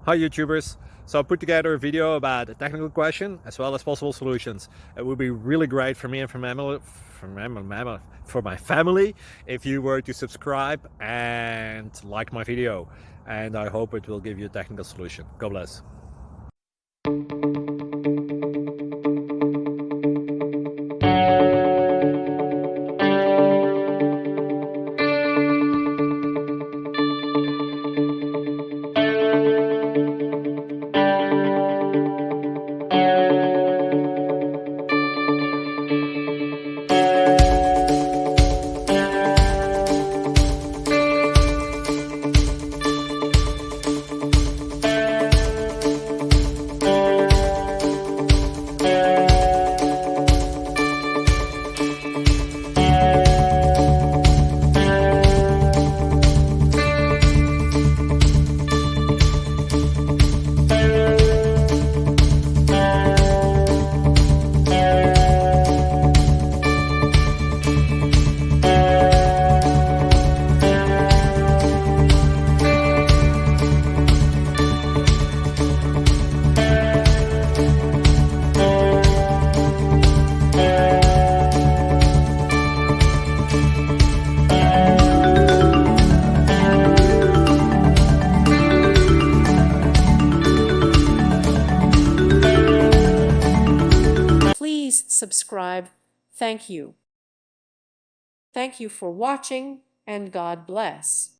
Hi YouTubers! So I put together a video about a technical question as well as possible solutions. It would be really great for me and for my family if you were to subscribe and like my video, and I hope it will give you a technical solution. God bless. Please subscribe. Thank you. Thank you for watching, and God bless.